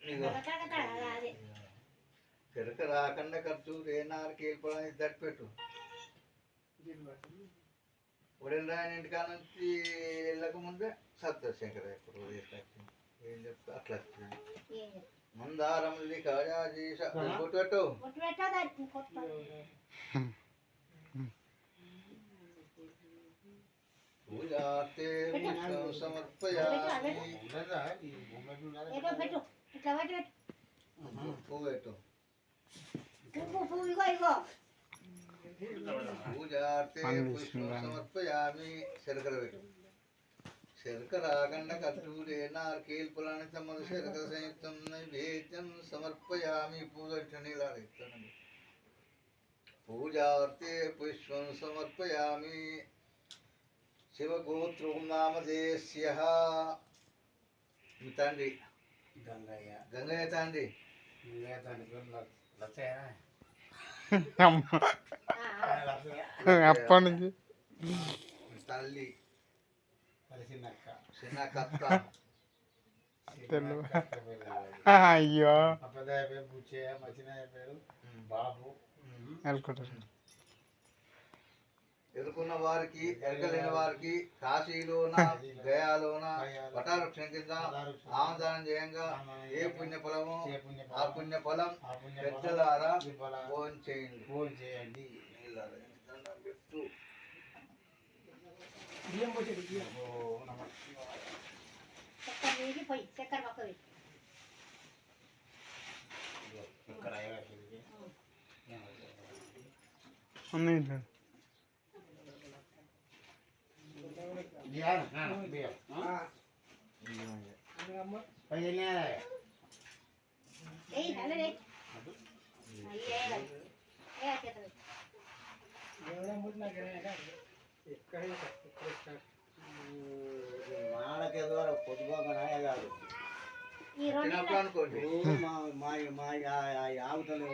ఇగో చెరక రాకుండా ఖర్చు ఏనారు కేల్పడానికి తడిపెట్టు ఉడెన్ రాయని ఇంటికాడ నుంచి వెళ్ళక ముందే సప్తశంకర ఎప్పుడు ఏం చెప్తా అట్లా వచ్చింది మందారముది కాజాజీష కొట్టు పూజాతే పుష్పం సమర్పయామి పువ్వు పెట్టు పూజాతే పుష్పం సమర్పయామి శర్కర పెట్టు శర్కర ఆగండ కర్పూరే నార్కేల్పులాని తమదు శర్కర సంయుక్తం నైవేద్యం సమర్పయామి పూజ నీళ్ళాడిస్తానండి పూజార్తే పుష్పం సమర్పయామి శివగోత్రం నామధేస్య మీ తండ్రి గంగయ్య తండ్రి అప్పటి నుంచి తల్లి చిన్నకత్త అయ్యో బాబు ఎదుర్కొన్న వారికి ఎరగలేని వారికి కాశీలోన గయాలోన పటావృక్షం కింద ఆమదానం చేయంగా ఏ పుణ్య ఫలము ఆ పుణ్య ఫలం పెద్దలారా ఫోన్ చేయండి పెట్టు మానకే ద్వారా పొద్దుగా కాదు అనుకోండి మా ఆవుతలు